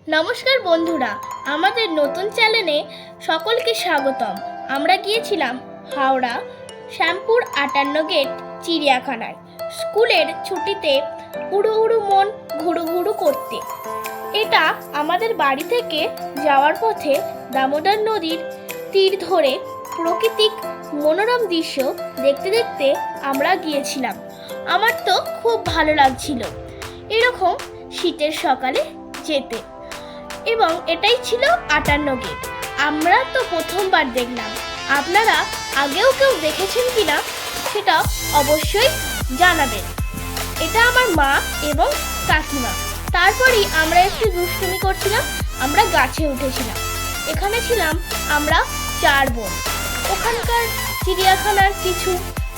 নমস্কার বন্ধুরা, আমাদের নতুন চ্যানেলে সকলকে স্বাগতম। আমরা গিয়েছিলাম হাওড়া শ্যামপুর 58 গেট চিড়িয়াখানায় স্কুলের ছুটিতে উড়ু উড়ু মন ঘুরু ঘুরু করতে। এটা আমাদের বাড়ি থেকে যাওয়ার পথে দামোদর নদীর তীর ধরে প্রাকৃতিক মনোরম দৃশ্য দেখতে দেখতে আমরা গিয়েছিলাম। আমার তো খুব ভালো লাগছিল এরকম শীতের সকালে যেতে। এবং এটাই ছিল 58 গেট। আমরা তো প্রথমবার দেখলাম, আপনারা আগেও কেউ দেখেছেন কিনা সেটা অবশ্যই জানাবেন। এটা আমার মা এবং কাকিমা। তারপরেই আমরা একটু দুষ্টুমি করছিলাম, আমরা গাছে উঠেছিলাম। এখানে ছিলাম আমরা 4 বোন। ওখানকার চিড়িয়াখানার কিছু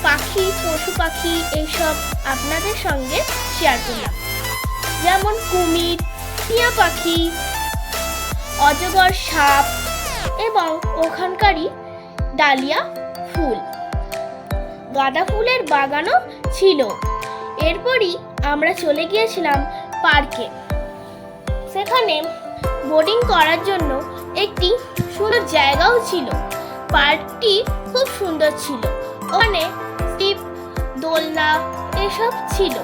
পাখি, পশু পাখি এইসব আপনাদের সঙ্গে শেয়ার করলাম, যেমন কুমির, টিয়া পাখি, অজগর সাপ এবং ওখানকারই ডালিয়া ফুল, গাঁদা ফুলের বাগানও ছিল। এরপরই আমরা চলে গিয়েছিলাম পার্কে। সেখানে বোটিং করার জন্য একটি সুন্দর জায়গাও ছিল। পার্কটি খুব সুন্দর ছিল, ওখানে স্লিপ, দোলনা এসব ছিল।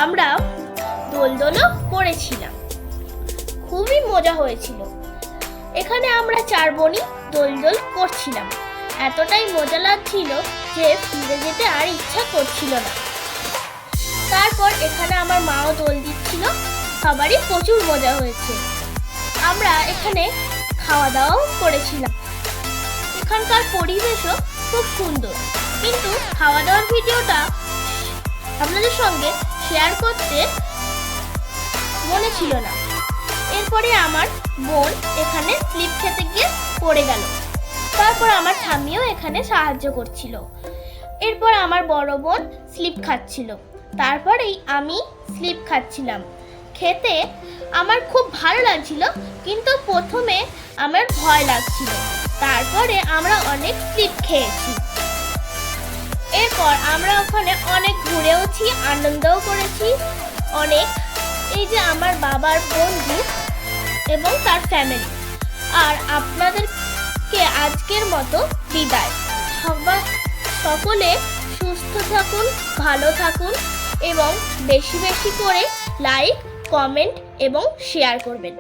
আমরা দোলদোলও করেছিলাম, খুবই মজা হয়েছিল। এখানে আমরা 4 বোনই দোলদোল করছিলাম। এতটাই মজা লাগছিল যে ফিরে যেতে আর ইচ্ছা করছিল না। তারপর এখানে আমার মাও দোল দিচ্ছিল, সবারই প্রচুর মজা হয়েছে। আমরা এখানে খাওয়া দাওয়াও করেছিলাম। এখানকার পরিবেশও খুব সুন্দর, কিন্তু খাওয়া দাওয়ার ভিডিওটা আপনাদের সঙ্গে শেয়ার করতে মনে ছিল না। এরপরে আমার বোন এখানে স্লিপ খেতে গিয়ে পড়ে গেল। তারপর আমার ঠাম্মিও এখানে সাহায্য করছিল। এরপর আমার বড় বোন স্লিপ খাচ্ছিল, তারপরেই আমি স্লিপ খাচ্ছিলাম। খেতে আমার খুব ভালো লাগছিল, কিন্তু প্রথমে আমার ভয় লাগছিল। তারপরে আমরা অনেক স্লিপ খেয়েছি। এরপর আমরা ওখানে অনেক ঘুরেওছি, আনন্দও করেছি অনেক। এই যে আমার বাবার বন্ধু এবং তার ফ্যামিলি। আর আপনাদেরকে আজকের মতো বিদায়। সকলে সুস্থ থাকুন, ভালো থাকুন এবং বেশি বেশি করে লাইক, কমেন্ট এবং শেয়ার করবেন।